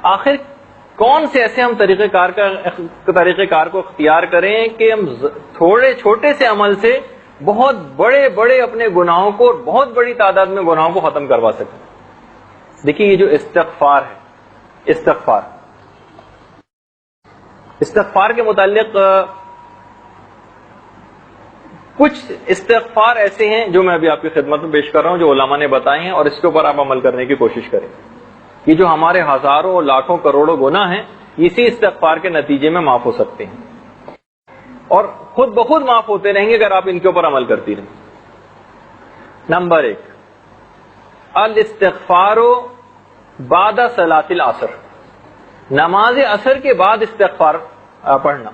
آخر کون سے ایسے ہم طریقہ کار کو اختیار کریں کہ ہم تھوڑے چھوٹے سے عمل سے بہت بڑے بڑے اپنے گناہوں کو، بہت بڑی تعداد میں گناہوں کو ختم کروا سکیں. دیکھیے یہ جو استغفار ہے، استغفار کے متعلق کچھ استغفار ایسے ہیں جو میں ابھی آپ کی خدمت میں پیش کر رہا ہوں، جو علماء نے بتائے ہیں، اور اس کے اوپر آپ عمل کرنے کی کوشش کریں. یہ جو ہمارے ہزاروں لاکھوں کروڑوں گناہ ہیں، اسی استغفار کے نتیجے میں معاف ہو سکتے ہیں، اور خود بخود معاف ہوتے رہیں گے اگر آپ ان کے اوپر عمل کرتی رہیں. نمبر 1، الاستغفار بعد صلاۃ العصر، نماز عصر کے بعد استغفار پڑھنا.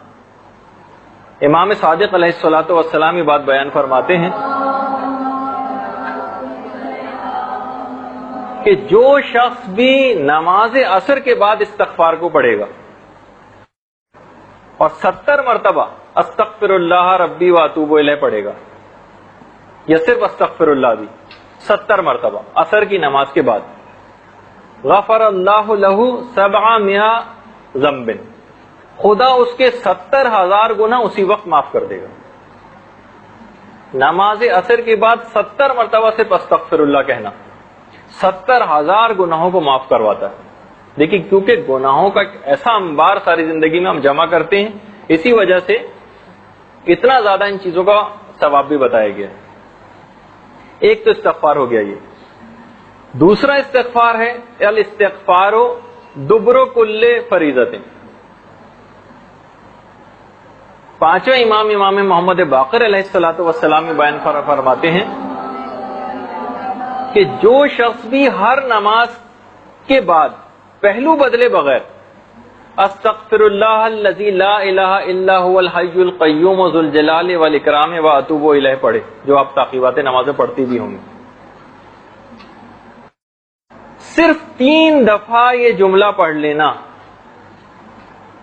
امام صادق علیہ الصلوۃ والسلام یہ بات بیان فرماتے ہیں کہ جو شخص بھی نماز عصر کے بعد استغفار کو پڑھے گا اور 70 مرتبہ استغفر اللہ ربی واتوب الیہ پڑھے گا، یا صرف استغفر اللہ بھی 70 مرتبہ عصر کی نماز کے بعد، غفر اللہ لہ 700 ذنب، خدا اس کے 70,000 گناہ اسی وقت معاف کر دے گا. نماز عصر کے بعد 70 مرتبہ صرف استغفر اللہ کہنا 70,000 گناہوں کو معاف کرواتا ہے. دیکھیے کیونکہ گناہوں کا ایک ایسا انبار ساری زندگی میں ہم جمع کرتے ہیں، اسی وجہ سے اتنا زیادہ ان چیزوں کا ثواب بھی بتایا گیا ہے. ایک تو استغفار ہو گیا. یہ دوسرا استغفار ہے الاستغفار دبر کل فریضۃ. پانچویں امام محمد باقر علیہ الصلوۃ والسلام بیان فرماتے ہیں کہ جو شخص بھی ہر نماز کے بعد پہلو بدلے بغیر استغفر اللہ الذی لا الہ الا هو الحی القیوم ذو الجلال والاکرام واتوب الیہ پڑھے، جو آپ تعقیبات نمازیں پڑھتی بھی ہوں گی، صرف 3 دفعہ یہ جملہ پڑھ لینا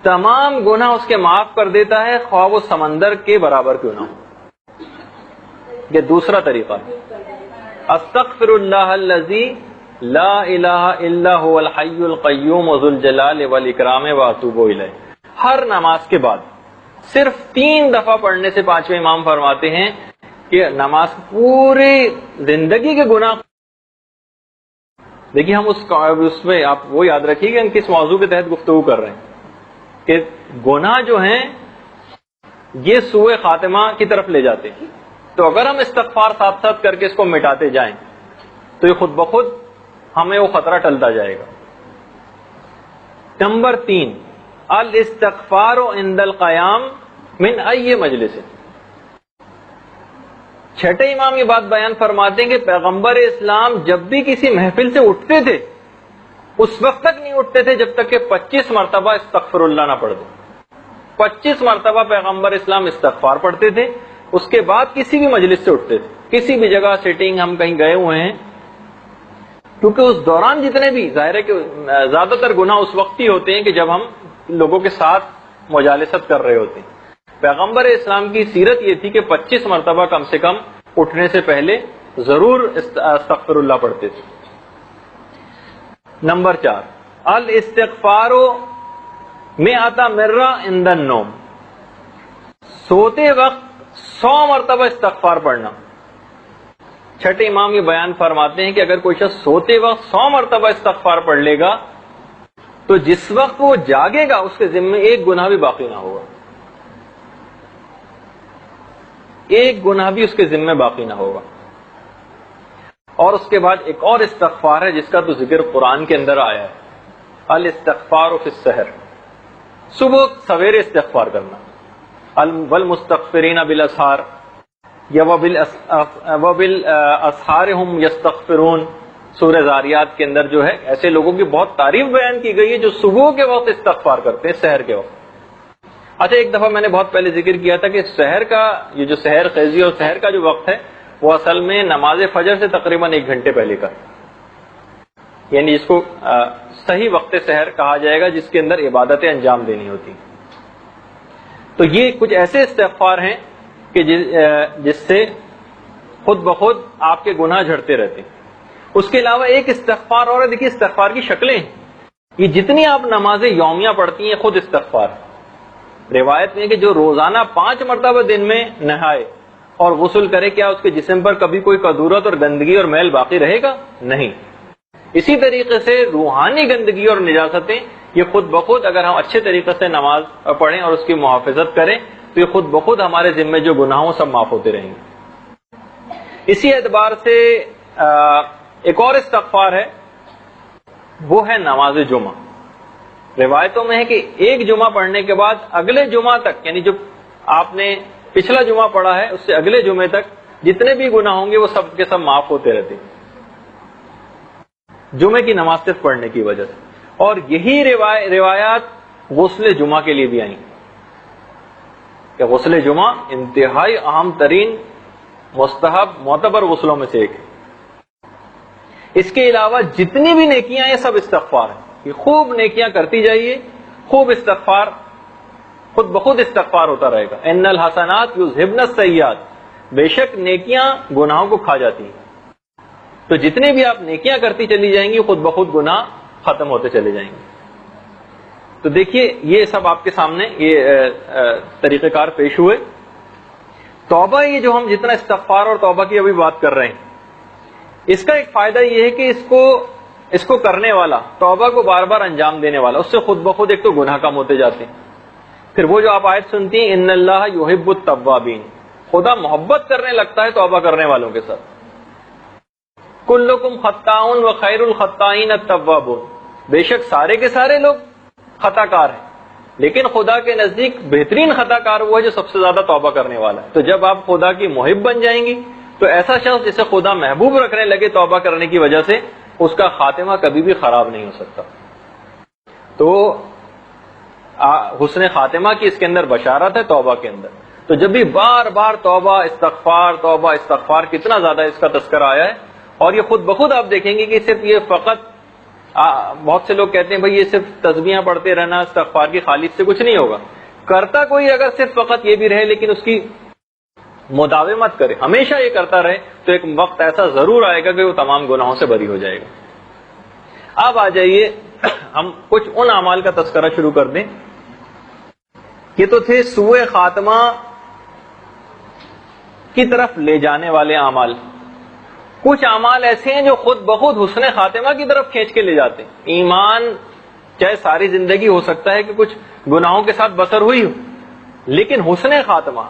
تمام گناہ اس کے معاف کر دیتا ہے، خواہ وہ سمندر کے برابر کیوں نہ ہو. یہ دوسرا طریقہ ہے، استغفر اللہ الذی لا الہ الا هو الحی القیوم ذو الجلال والاکرام واتوب الیہ. ہر نماز کے بعد صرف 3 دفعہ پڑھنے سے پانچویں امام فرماتے ہیں کہ نماز پوری زندگی کے گناہ. دیکھیے ہم اس میں آپ وہ یاد رکھیے کہ ہم کس موضوع کے تحت گفتگو کر رہے ہیں کہ گناہ جو ہیں یہ سوء خاتمہ کی طرف لے جاتے ہیں. تو اگر ہم استغفار ساتھ ساتھ کر کے اس کو مٹاتے جائیں تو یہ خود بخود ہمیں وہ خطرہ ٹلتا جائے گا. نمبر 3، الاستغفار عند القیام من ای مجلس. چھٹے امام یہ بات بیان فرماتے ہیں کہ پیغمبر اسلام جب بھی کسی محفل سے اٹھتے تھے اس وقت تک نہیں اٹھتے تھے جب تک کہ 25 مرتبہ استغفر اللہ نہ پڑھ دیں. 25 مرتبہ پیغمبر اسلام استغفار پڑھتے تھے، اس کے بعد کسی بھی مجلس سے اٹھتے تھے، کسی بھی جگہ سیٹنگ ہم کہیں گئے ہوئے ہیں، کیونکہ اس دوران جتنے بھی ظاہر ہے کہ زیادہ تر گناہ اس وقت ہی ہوتے ہیں کہ جب ہم لوگوں کے ساتھ مجالست کر رہے ہوتے ہیں. پیغمبر اسلام کی سیرت یہ تھی کہ 25 مرتبہ کم سے کم اٹھنے سے پہلے ضرور استغفر اللہ پڑھتے تھے. نمبر 4، الاستغفار 100 مرہ عند النوم. سوتے وقت 100 مرتبہ استغفار پڑھنا. چھٹے امام یہ بیان فرماتے ہیں کہ اگر کوئی شخص سوتے وقت 100 مرتبہ استغفار پڑھ لے گا تو جس وقت وہ جاگے گا اس کے ذمہ ایک گناہ بھی باقی نہ ہوگا، ایک گناہ بھی اس کے ذمہ باقی نہ ہوگا. اور اس کے بعد ایک اور استغفار ہے جس کا تو ذکر قرآن کے اندر آیا ہے، الاستغفار فی السحر. صبح سویرے استغفار کرنا. والمستغفرین بالاسحار یا وبالاسحار هم یستغفرون. سورہ زاریات کے اندر جو ہے ایسے لوگوں کی بہت تعریف بیان کی گئی ہے جو صبح کے وقت استغفار کرتے ہیں، سحر کے وقت. اچھا ایک دفعہ میں نے بہت پہلے ذکر کیا تھا کہ سحر کا یہ جو سحر خیزی اور سحر کا جو وقت ہے وہ اصل میں نماز فجر سے تقریباً 1 گھنٹے پہلے کا، یعنی جس کو صحیح وقت سحر کہا جائے گا جس کے اندر عبادتیں انجام دینی ہوتی. تو یہ کچھ ایسے استغفار ہیں کہ جس سے خود بخود آپ کے گناہ جھڑتے رہتے ہیں. اس کے علاوہ ایک استغفار اور ہے، دیکھیے استغفار کی شکلیں. یہ جتنی آپ نمازیں یومیہ پڑھتی ہیں خود استغفار ہے۔ روایت میں کہ جو روزانہ 5 مرتبہ دن میں نہائے اور غسل کرے، کیا اس کے جسم پر کبھی کوئی کدورت اور گندگی اور میل باقی رہے گا؟ نہیں۔ اسی طریقے سے روحانی گندگی اور نجاستیں یہ خود بخود اگر ہم اچھے طریقے سے نماز پڑھیں اور اس کی محافظت کریں تو یہ خود بخود ہمارے ذمے جو گناہ ہوں سب معاف ہوتے رہیں گے۔ اسی اعتبار سے ایک اور استغفار ہے، وہ ہے نماز جمعہ۔ روایتوں میں ہے کہ ایک جمعہ پڑھنے کے بعد اگلے جمعہ تک، یعنی جو آپ نے پچھلا جمعہ پڑھا ہے اس سے اگلے جمعے تک جتنے بھی گناہ ہوں گے وہ سب کے سب معاف ہوتے رہتے ہیں، جمعے کی نماز صرف پڑھنے کی وجہ سے۔ اور یہی روایات غسل جمعہ کے لیے بھی آئیں کہ غسل جمعہ انتہائی اہم ترین مستحب معتبر غسلوں میں سے ایک ہے۔ اس کے علاوہ جتنی بھی نیکیاں ہیں سب استغفار ہیں، کہ خوب نیکیاں کرتی جائیے، خوب استغفار، خود بخود استغفار ہوتا رہے گا۔ ان الحسنات یذھبن السیئات، بے شک نیکیاں گناہوں کو کھا جاتی ہیں، تو جتنے بھی آپ نیکیاں کرتی چلی جائیں گی خود بخود گناہ ختم ہوتے چلے جائیں گے۔ تو دیکھیے یہ سب آپ کے سامنے یہ طریقہ کار پیش ہوئے۔ توبہ، یہ جو ہم جتنا استغفار اور توبہ کی ابھی بات کر رہے ہیں، اس کا ایک فائدہ یہ ہے کہ اس کو کرنے والا، توبہ کو بار بار انجام دینے والا، اس سے خود بخود ایک تو گناہ کم ہوتے جاتے ہیں۔ پھر وہ جو آپ آیت سنتی ہیں ان اللہ یحب التوابین، خدا محبت کرنے لگتا ہے توبہ کرنے والوں کے ساتھ۔ کلکم خطاؤن و خیر الخطائین التوابون، بے شک سارے کے سارے لوگ خطا کار ہیں لیکن خدا کے نزدیک بہترین خطا کار وہ ہے جو سب سے زیادہ توبہ کرنے والا ہے۔ تو جب آپ خدا کی محب بن جائیں گی تو ایسا شخص جسے خدا محبوب رکھنے لگے توبہ کرنے کی وجہ سے، اس کا خاتمہ کبھی بھی خراب نہیں ہو سکتا۔ تو حسن خاتمہ کی اس کے اندر بشارت ہے توبہ کے اندر۔ تو جب بھی بار بار توبہ استغفار کتنا زیادہ اس کا تذکرہ آیا ہے، اور یہ خود بخود آپ دیکھیں گے کہ صرف یہ فقط بہت سے لوگ کہتے ہیں بھئی یہ صرف تسبیحاں پڑھتے رہنا استغفار کی خالص سے کچھ نہیں ہوگا۔ کرتا کوئی اگر صرف فقط یہ بھی رہے لیکن اس کی مداومت کرے، ہمیشہ یہ کرتا رہے، تو ایک وقت ایسا ضرور آئے گا کہ وہ تمام گناہوں سے بری ہو جائے گا۔ اب آ جائیے ہم کچھ ان اعمال کا تذکرہ شروع کر دیں۔ یہ تو تھے سوء خاتمہ کی طرف لے جانے والے اعمال۔ کچھ اعمال ایسے ہیں جو خود بخود حسن خاتمہ کی طرف کھینچ کے لے جاتے ہیں۔ ایمان، چاہے ساری زندگی ہو سکتا ہے کہ کچھ گناہوں کے ساتھ بسر ہوئی ہو، لیکن حسن خاتمہ،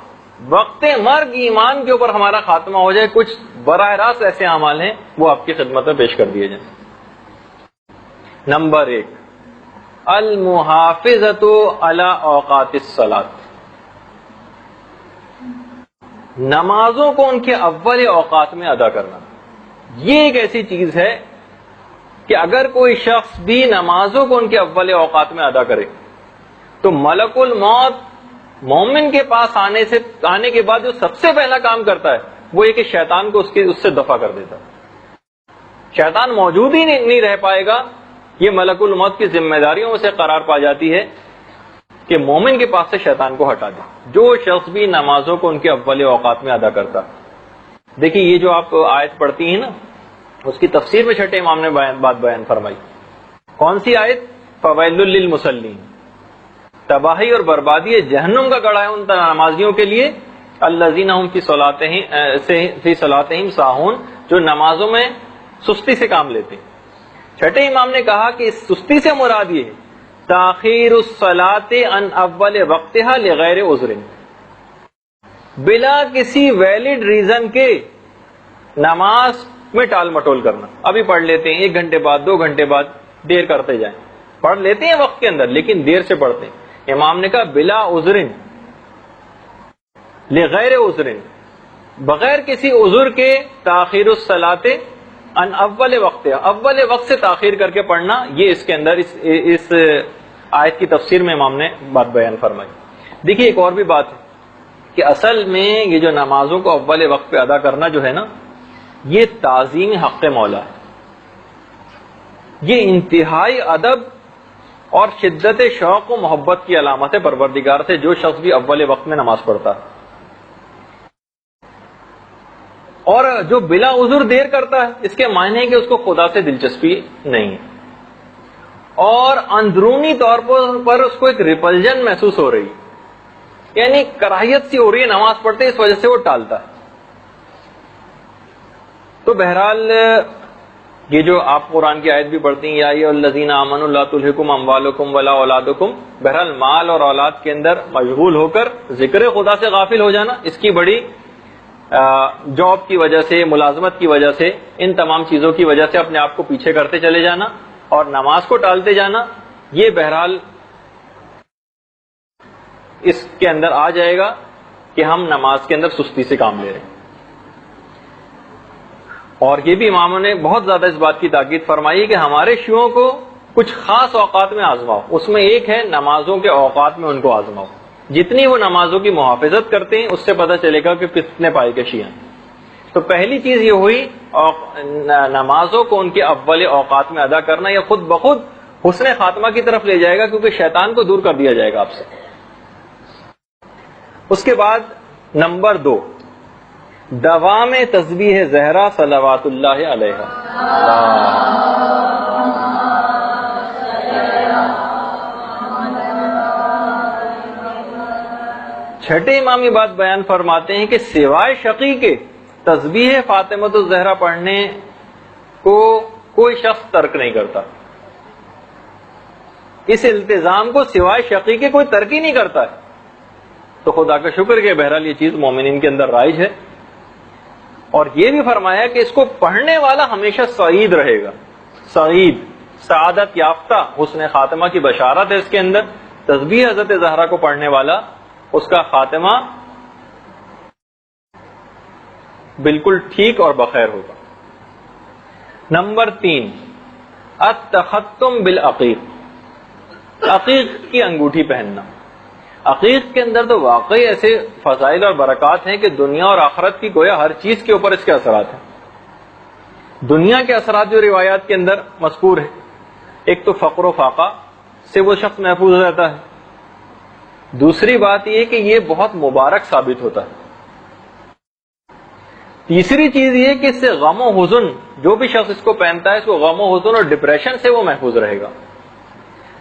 وقت مرگ ایمان کے اوپر ہمارا خاتمہ ہو جائے، کچھ براہ راست ایسے اعمال ہیں وہ آپ کی خدمت میں پیش کر دیے جائیں۔ نمبر 1، المحافظۃ علی اوقات الصلاۃ، نمازوں کو ان کے اول اوقات میں ادا کرنا۔ یہ ایک ایسی چیز ہے کہ اگر کوئی شخص بھی نمازوں کو ان کے اول اوقات میں ادا کرے تو ملک الموت مومن کے پاس آنے کے بعد جو سب سے پہلا کام کرتا ہے وہ یہ کہ شیطان کو اس سے دفع کر دیتا ہے۔ شیطان موجود ہی نہیں رہ پائے گا۔ یہ ملک الموت کی ذمہ داریوں میں سے قرار پا جاتی ہے کہ مومن کے پاس سے شیطان کو ہٹا دے، جو شخص بھی نمازوں کو ان کے اول اوقات میں ادا کرتا۔ دیکھیے یہ جو آپ آیت پڑھتی ہیں نا، اس کی تفسیر میں چھٹے امام نے بات بیان فرمائی۔ کون سی آیت؟ فویل للمصلین، تباہی اور بربادی جہنم کا گڑھا ہے ان نمازیوں کے لیے، الذین هم فی صلاتہم ساہون، جو نمازوں میں سستی سے کام لیتے ہیں۔ چھٹے امام نے کہا کہ اس سستی سے مراد یہ ہے تاخیر الصلاۃ عن اول وقتها لغیر عذر، بلا کسی ویلڈ ریزن کے نماز میں ٹال مٹول کرنا۔ ابھی پڑھ لیتے ہیں، 1 گھنٹے بعد، 2 گھنٹے بعد، دیر کرتے جائیں، پڑھ لیتے ہیں وقت کے اندر لیکن دیر سے پڑھتے ہیں۔ امام نے کہا بلا عذر، لغیر عذر، بغیر کسی عذر کے تاخیر الصلاۃ عن اول وقت، اول وقت سے تاخیر کر کے پڑھنا، یہ اس کے اندر اس آیت کی تفسیر میں امام نے بات بیان فرمائی۔ دیکھیے ایک اور بھی بات ہے کہ اصل میں یہ جو نمازوں کو اول وقت پہ ادا کرنا جو ہے نا، یہ تعظیم حق مولا ہے، یہ انتہائی ادب اور شدت شوق و محبت کی علامت ہے پروردگار سے، جو شخص بھی اول وقت میں نماز پڑھتا ہے۔ اور جو بلا عذر دیر کرتا ہے، اس کے معنی ہے کہ اس کو خدا سے دلچسپی نہیں ہے۔ اور اندرونی طور پر اس کو ایک ریپلجن محسوس ہو رہی ہے، یعنی کراہیت سی ہو رہی ہے نماز پڑھتے، اس وجہ سے وہ ٹالتا ہے. تو بہرحال یہ جو آپ قرآن کی آیت بھی پڑھتی ہیں، یا ایھا الذین آمنوا لا تلھکم اموالکم ولا اولادکم، بہرحال مال اور اولاد کے اندر مشغول ہو کر ذکر خدا سے غافل ہو جانا، اس کی بڑی جاب کی وجہ سے، ملازمت کی وجہ سے، ان تمام چیزوں کی وجہ سے اپنے آپ کو پیچھے کرتے چلے جانا اور نماز کو ٹالتے جانا، یہ بہرحال اس کے اندر آ جائے گا کہ ہم نماز کے اندر سستی سے کام لے رہے ہیں. اور یہ بھی اماموں نے بہت زیادہ اس بات کی تاکید فرمائی کہ ہمارے شیوعوں کو کچھ خاص اوقات میں آزماؤ. اس میں ایک ہے نمازوں کے اوقات میں ان کو آزماؤ. جتنی وہ نمازوں کی محافظت کرتے ہیں اس سے پتہ چلے گا کہ کتنے پائے کے شیعہ ہیں. تو پہلی چیز یہ ہوئی نمازوں کو ان کے اول اوقات میں ادا کرنا. یہ خود بخود حسن خاتمہ کی طرف لے جائے گا کیونکہ شیطان کو دور کر دیا جائے گا آپ سے. اس کے بعد نمبر 2، دوام تسبیح زہرا صلوات اللہ علیہا. چھٹے امام یہ بات بیان فرماتے ہیں کہ سوائے شقی کے تسبیح فاطمۃ الزہرا پڑھنے کو کوئی شخص ترک نہیں کرتا. اس التزام کو سوائے شقی کے کوئی ترک ہی نہیں کرتا ہے. تو خدا کا شکر کہ بہرحال یہ چیز مومنین کے اندر رائج ہے. اور یہ بھی فرمایا کہ اس کو پڑھنے والا ہمیشہ سعید رہے گا. سعید، سعادت یافتہ، حسن خاتمہ کی بشارت ہے اس کے اندر. تسبیح حضرت زہرا کو پڑھنے والا، اس کا خاتمہ بالکل ٹھیک اور بخیر ہوگا. نمبر 3، التختم بالعقیق، عقیق کی انگوٹھی پہننا. عقیق کے اندر تو واقعی ایسے فضائل اور برکات ہیں کہ دنیا اور آخرت کی گویا ہر چیز کے اوپر اس کے اثرات ہیں. دنیا کے اثرات جو روایات کے اندر مذکور ہیں، ایک تو فقر و فاقہ سے وہ شخص محفوظ رہتا ہے. دوسری بات یہ کہ یہ بہت مبارک ثابت ہوتا ہے. تیسری چیز یہ کہ اس سے غم و حزن، جو بھی شخص اس کو پہنتا ہے اس کو غم و حزن اور ڈپریشن سے وہ محفوظ رہے گا.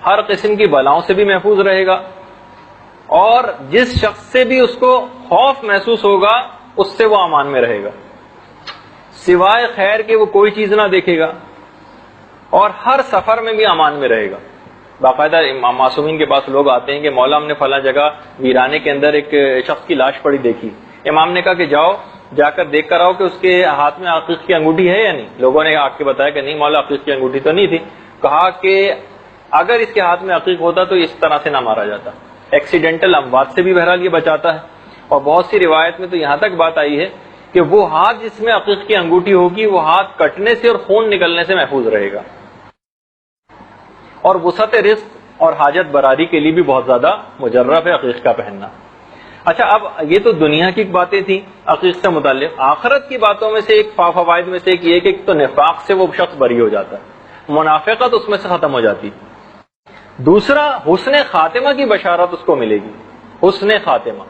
ہر قسم کی بلاؤں سے بھی محفوظ رہے گا. اور جس شخص سے بھی اس کو خوف محسوس ہوگا اس سے وہ امان میں رہے گا. سوائے خیر کے وہ کوئی چیز نہ دیکھے گا. اور ہر سفر میں بھی امان میں رہے گا. باقاعدہ معصومین کے پاس لوگ آتے ہیں کہ مولا ہم نے فلاں جگہ ویرانے کے اندر ایک شخص کی لاش پڑی دیکھی. امام نے کہا کہ جاؤ جا کر دیکھ کر آؤ کہ اس کے ہاتھ میں عقیق کی انگوٹھی ہے یا نہیں. لوگوں نے آ کے بتایا کہ نہیں مولا عقیق کی انگوٹھی تو نہیں تھی. کہا کہ اگر اس کے ہاتھ میں عقیق ہوتا تو اس طرح سے نہ مارا جاتا. ایکسیڈنٹل اموات سے بھی بہرحال یہ بچاتا ہے. اور بہت سی روایت میں تو یہاں تک بات آئی ہے کہ وہ ہاتھ جس میں عقیق کی انگوٹھی ہوگی وہ ہاتھ کٹنے سے اور خون نکلنے سے محفوظ رہے گا. اور وسعت رزق اور حاجت براری کے لیے بھی بہت زیادہ مجرب ہے عقیق کا پہننا. اچھا، اب یہ تو دنیا کی باتیں تھیں عقیق سے متعلق. آخرت کی باتوں میں سے ایک فوائد میں سے ایک یہ کہ تو نفاق سے وہ شخص بری ہو جاتا ہے، منافقت اس میں سے ختم ہو جاتی. دوسرا، حسن خاتمہ کی بشارت اس کو ملے گی. حسن خاتمہ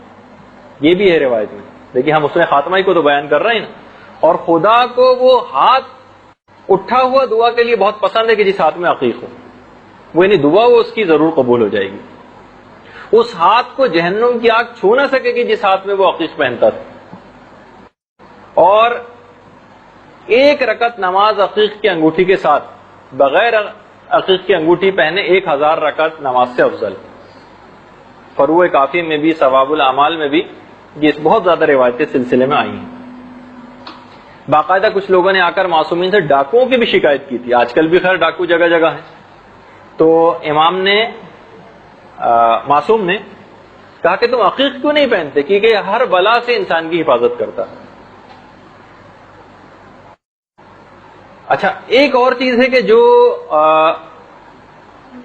یہ بھی ہے روایت میں. دیکھیے ہم حسن خاتمہ ہی کو تو بیان کر رہے ہیں نا. اور خدا کو وہ ہاتھ اٹھا ہوا دعا کے لیے بہت پسند ہے کہ جس ہاتھ میں عقیق ہو، وہ یعنی دعا وہ اس کی ضرور قبول ہو جائے گی. اس ہاتھ کو جہنم کی آگ چھو نہ سکے گی جس ہاتھ میں وہ عقیق پہنتا تھا. اور ایک رکعت نماز عقیق کی انگوٹھی کے ساتھ بغیر عقیق کی انگوٹھی پہنے 1000 رکعت نماز سے افضل. فروع کافی میں بھی، ثواب الاعمال میں بھی یہ بہت زیادہ روایتیں سلسلے میں آئی ہیں. باقاعدہ کچھ لوگوں نے آ کر معصومین سے ڈاکوؤں کی بھی شکایت کی تھی. آج کل بھی خیر ڈاکو جگہ جگہ ہیں. تو امام نے معصوم نے کہا کہ تم عقیق کیوں نہیں پہنتے، کیونکہ ہر بلا سے انسان کی حفاظت کرتا. اچھا، ایک اور چیز ہے کہ جو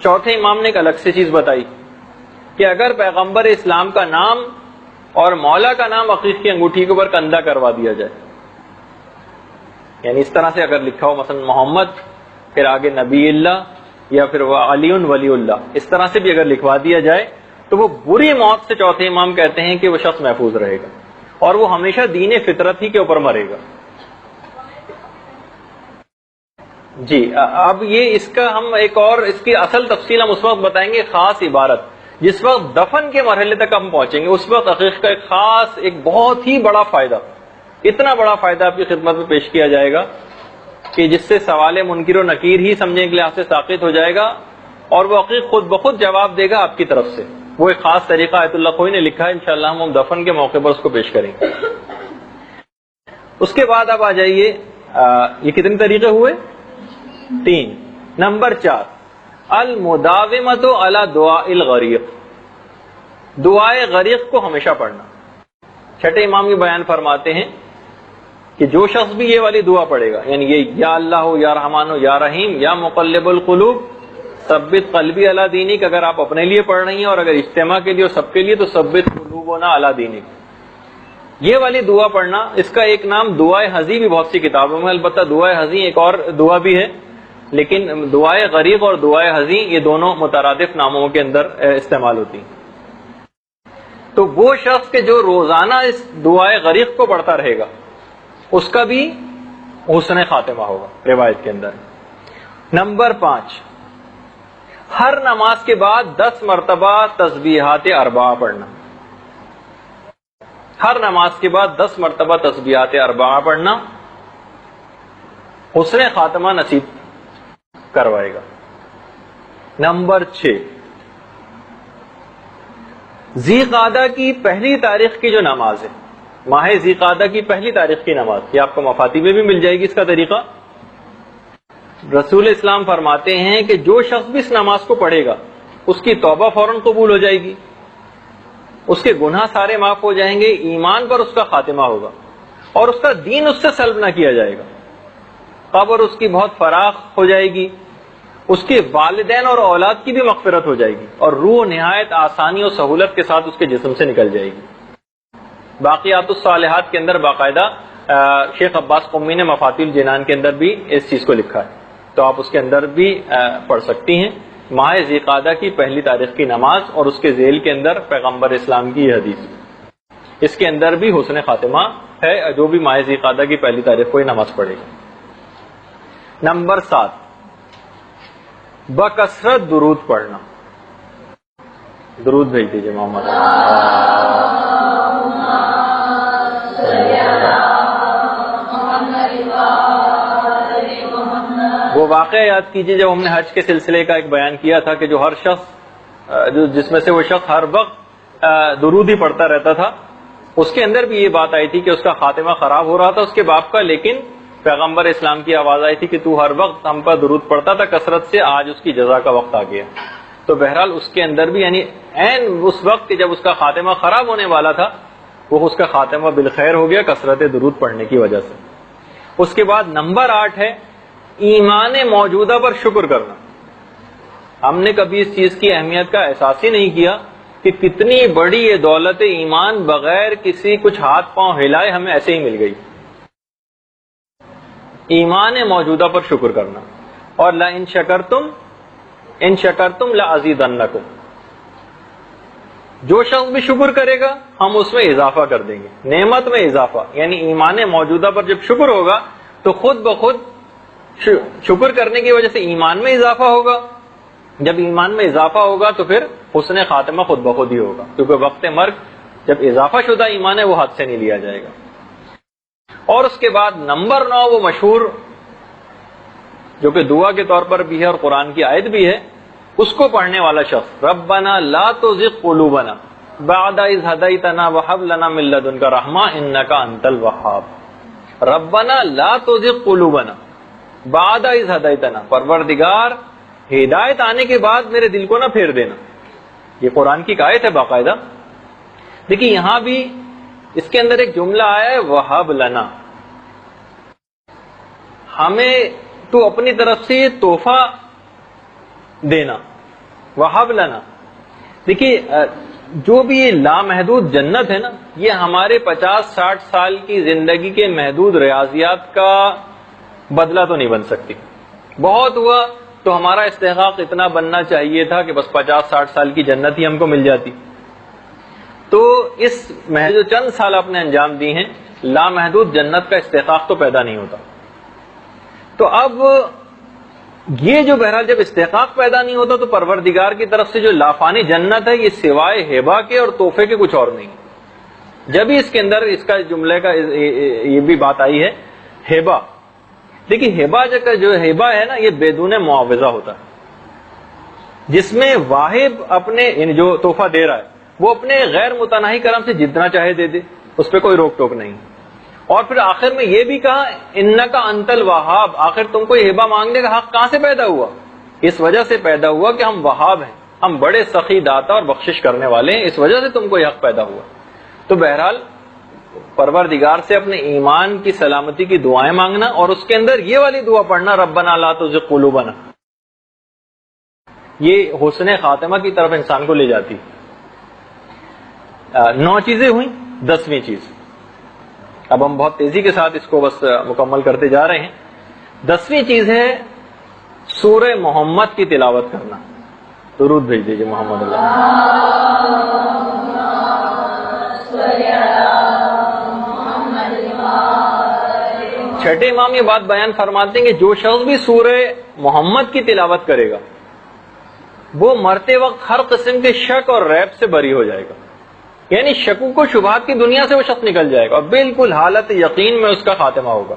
چوتھے امام نے ایک الگ سے چیز بتائی کہ اگر پیغمبر اسلام کا نام اور مولا کا نام عقیق کی انگوٹھی کے اوپر کندہ کروا دیا جائے، یعنی اس طرح سے اگر لکھا ہو مثلا محمد پھر آگے نبی اللہ یا پھر وہ علی ولی اللہ، اس طرح سے بھی اگر لکھوا دیا جائے تو وہ بری موت سے چوتھے امام کہتے ہیں کہ وہ شخص محفوظ رہے گا اور وہ ہمیشہ دین فطرت ہی کے اوپر مرے گا. جی اب یہ اس کا ہم ایک اور اس کی اصل تفصیل ہم اس وقت بتائیں گے، خاص عبارت جس وقت دفن کے مرحلے تک ہم پہنچیں گے اس وقت عقیق کا ایک خاص ایک بہت ہی بڑا فائدہ، اتنا بڑا فائدہ آپ کی خدمت میں پیش کیا جائے گا کہ جس سے سوال منکر و نکیر ہی سمجھنے کے لحاظ سے ساقط ہو جائے گا، اور وہ عقیق خود بخود جواب دے گا آپ کی طرف سے۔ وہ ایک خاص طریقہ آیت اللہ خوئی نے لکھا ہے، انشاءاللہ ہم دفن کے موقع پر اس کو پیش کریں گے۔ اس کے بعد اب آ جائیے، یہ کتنے طریقے ہوئے؟ 3۔ نمبر 4، المداومۃ علی دعاء الغریق، دعائے غریق کو ہمیشہ پڑھنا۔ چھٹے امام یہ بیان فرماتے ہیں کہ جو شخص بھی یہ والی دعا پڑھے گا، یعنی یہ یا اللہ ہو یا رحمان ہو یا رحیم یا مقلب القلوب ثبت قلبی علی دینک، اگر آپ اپنے لیے پڑھ رہی ہیں اور اگر اجتماع کے لیے اور سب کے لیے تو ثبت قلوبنا علی دینک، یہ والی دعا پڑھنا۔ اس کا ایک نام دعائے حزی بھی بہت سی کتابوں میں، البتہ دعائے حزی ایک اور دعا بھی ہے، لیکن دعائے غریق اور دعائے حزی یہ دونوں مترادف ناموں کے اندر استعمال ہوتی ہیں۔ تو وہ شخص کے جو روزانہ اس دعائے غریق کو پڑھتا رہے گا اس کا بھی حسن خاتمہ ہوگا، روایت کے اندر۔ نمبر 5، ہر نماز کے بعد 10 مرتبہ تسبیحات 4 پڑھنا۔ ہر نماز کے بعد 10 مرتبہ تسبیحات 4 پڑھنا حسن خاتمہ نصیب کروائے گا۔ نمبر 6، ذی قعدہ کی پہلی تاریخ کی جو نماز ہے، ماہ ذی قعدہ کی پہلی تاریخ کی نماز، یہ آپ کو مفاتی میں بھی مل جائے گی اس کا طریقہ۔ رسول اسلام فرماتے ہیں کہ جو شخص بھی اس نماز کو پڑھے گا اس کی توبہ فوراً قبول ہو جائے گی، اس کے گناہ سارے معاف ہو جائیں گے، ایمان پر اس کا خاتمہ ہوگا اور اس کا دین اس سے سلب نہ کیا جائے گا، قبر اس کی بہت فراخ ہو جائے گی، اس کے والدین اور اولاد کی بھی مغفرت ہو جائے گی، اور روح نہایت آسانی اور سہولت کے ساتھ اس کے جسم سے نکل جائے گی۔ باقیات الصالحات کے اندر باقاعدہ شیخ عباس قمی نے مفاتیح الجنان کے اندر بھی اس چیز کو لکھا ہے، تو آپ اس کے اندر بھی پڑھ سکتی ہیں۔ ماہ ذی قعدہ کی پہلی تاریخ کی نماز اور اس کے ذیل کے اندر پیغمبر اسلام کی یہ حدیث، اس کے اندر بھی حسن خاتمہ ہے جو بھی ماہ ذی قعدہ کی پہلی تاریخ کو یہ نماز پڑھے گا۔ نمبر 7، بکثرت درود پڑھنا۔ درود بھیج دیجیے محمد۔ وہ واقعہ یاد کیجیے جب ہم نے حج کے سلسلے کا ایک بیان کیا تھا کہ جو ہر شخص جس میں سے وہ شخص ہر وقت درود ہی پڑھتا رہتا تھا، اس کے اندر بھی یہ بات آئی تھی کہ اس کا خاتمہ خراب ہو رہا تھا اس کے باپ کا، لیکن پیغمبر اسلام کی آواز آئی تھی کہ تو ہر وقت ہم پر درود پڑھتا تھا کثرت سے، آج اس کی جزا کا وقت آ گیا۔ تو بہرحال اس کے اندر بھی یعنی عین اس وقت جب اس کا خاتمہ خراب ہونے والا تھا وہ اس کا خاتمہ بالخیر ہو گیا کثرت درود پڑھنے کی وجہ سے۔ اس کے بعد نمبر 8 ہے ایمان موجودہ پر شکر کرنا۔ ہم نے کبھی اس چیز کی اہمیت کا احساس ہی نہیں کیا کہ کتنی بڑی یہ دولت ایمان بغیر کسی کچھ ہاتھ پاؤں ہلائے ہمیں ایسے ہی مل گئی۔ ایمان موجودہ پر شکر کرنا، اور ان شکرتم لازیدنکم، جو شخص بھی شکر کرے گا ہم اس میں اضافہ کر دیں گے، نعمت میں اضافہ، یعنی ایمان موجودہ پر جب شکر ہوگا تو خود بخود شکر کرنے کی وجہ سے ایمان میں اضافہ ہوگا، جب ایمان میں اضافہ ہوگا تو پھر حسن خاتمہ خود بخود ہی ہوگا، کیونکہ وقت مرگ جب اضافہ شدہ ایمان ہے وہ ہاتھ سے نہیں لیا جائے گا۔ اور اس کے بعد نمبر 9 وہ مشہور جو کہ دعا کے طور پر بھی ہے اور قرآن کی آیت بھی ہے، اس کو پڑھنے والا شخص ربنا لا تزغ قلوبنا بعد اذ ہدیتنا وہب لنا من لدنک رحمہ انک انت الوہاب۔ ربنا لا تزغ قلوبنا بعد اذ ہدیتنا، پروردگار ہدایت آنے کے بعد میرے دل کو نہ پھیر دینا۔ یہ قرآن کی آیت ہے باقاعدہ۔ دیکھیے یہاں بھی اس کے اندر ایک جملہ آیا ہے وہب لنا، ہمیں تو اپنی طرف سے یہ تحفہ دینا، وہب لنا۔ دیکھیے جو بھی یہ لامحدود جنت ہے نا، یہ ہمارے 50-60 سال کی زندگی کے محدود ریاضیات کا بدلہ تو نہیں بن سکتی۔ بہت ہوا تو ہمارا استحقاق اتنا بننا چاہیے تھا کہ بس 50-60 سال کی جنت ہی ہم کو مل جاتی۔ تو اس جو چند سال آپ نے انجام دی ہیں، لامحدود جنت کا استحقاق تو پیدا نہیں ہوتا۔ تو اب یہ جو بہرحال جب استحقاق پیدا نہیں ہوتا تو پروردگار کی طرف سے جو لافانی جنت ہے یہ سوائے ہبہ کے اور تحفے کے کچھ اور نہیں. جب ہی اس کے اندر اس کا جملے کا یہ بھی بات آئی ہے ہبہ. دیکھیے ہبہ جو ہبہ ہے نا یہ بدون معاوضہ ہوتا ہے، جس میں واہب اپنے جو تحفہ دے رہا ہے وہ اپنے غیر متناہی کرم سے جتنا چاہے دے دے، اس پہ کوئی روک ٹوک نہیں. اور پھر آخر میں یہ بھی کہا انکا انت الوہاب، آخر تم کو یہ ہبہ مانگنے کا حق کہاں سے پیدا ہوا؟ اس وجہ سے پیدا ہوا کہ ہم وہاب ہیں، ہم بڑے سخی داتا اور بخشش کرنے والے ہیں، اس وجہ سے تم کو یہ حق پیدا ہوا. تو بہرحال پروردگار سے اپنے ایمان کی سلامتی کی دعائیں مانگنا اور اس کے اندر یہ والی دعا پڑھنا ربنا لا تزغ قلوبنا، یہ حسن خاتمہ کی طرف انسان کو لے جاتی. 9 چیزیں ہوئیں. 10ویں چیز اب ہم بہت تیزی کے ساتھ اس کو بس مکمل کرتے جا رہے ہیں. 10ویں چیز ہے سورہ محمد کی تلاوت کرنا. درود بھیج دیجیے محمد اللہ. چھٹے امام یہ بات بیان فرماتے ہیں کہ جو شخص بھی سورہ محمد کی تلاوت کرے گا وہ مرتے وقت ہر قسم کے شک اور ریب سے بری ہو جائے گا. یعنی شکوک و شبہات کی دنیا سے وہ شخص نکل جائے گا اور بالکل حالت یقین میں اس کا خاتمہ ہوگا،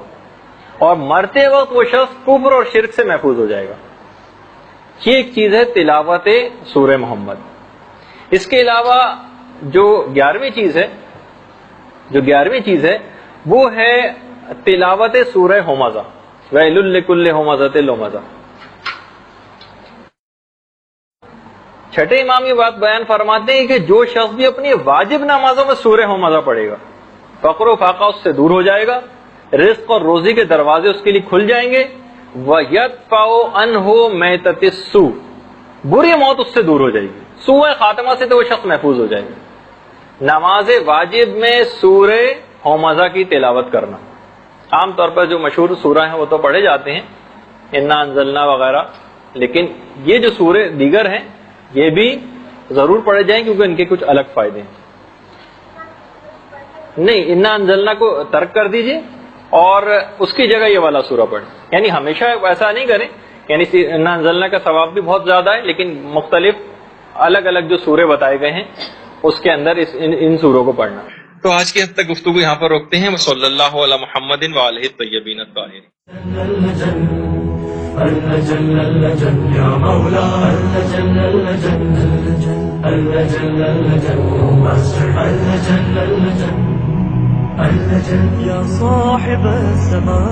اور مرتے وقت وہ شخص کفر اور شرک سے محفوظ ہو جائے گا. یہ ایک چیز ہے تلاوت سورہ محمد. اس کے علاوہ جو 11ویں چیز ہے وہ ہے تلاوت سورہ ہمزہ. ویل لکل ہمزۃ لمزہ. چھٹے امام یہ بات بیان فرماتے ہیں کہ جو شخص بھی اپنی واجب نمازوں میں سورہ ہمزہ پڑھے گا فقر و فاقہ اس سے دور ہو جائے گا، رزق اور روزی کے دروازے اس کے لیے کھل جائیں گے. وَيَدْفَعُ عَنْهُ مَيْتَةِ السُّوءِ، بری موت اس سے دور ہو جائے گی. سوء خاتمہ سے تو وہ شخص محفوظ ہو جائے گا. نماز واجب میں سورہ ہمزہ کی تلاوت کرنا. عام طور پر جو مشہور سورہ ہیں وہ تو پڑھے جاتے ہیں، انا انزلنا وغیرہ، لیکن یہ جو سورے دیگر ہیں یہ بھی ضرور پڑھے جائیں کیونکہ ان کے کچھ الگ فائدے ہیں. نہیں، انا انزلنا کو ترک کر دیجئے اور اس کی جگہ یہ والا سورہ پڑھیں. یعنی ہمیشہ ایسا نہیں کریں، یعنی انا انزلنا کا ثواب بھی بہت زیادہ ہے، لیکن مختلف الگ الگ جو سورے بتائے گئے ہیں اس کے اندر ان سوروں کو پڑھنا. تو آج کی حد تک گفتگو یہاں پر روکتے ہیں. صلی اللہ علی محمد وآلہ الطیبین الطاہرین. يا صاحب السماء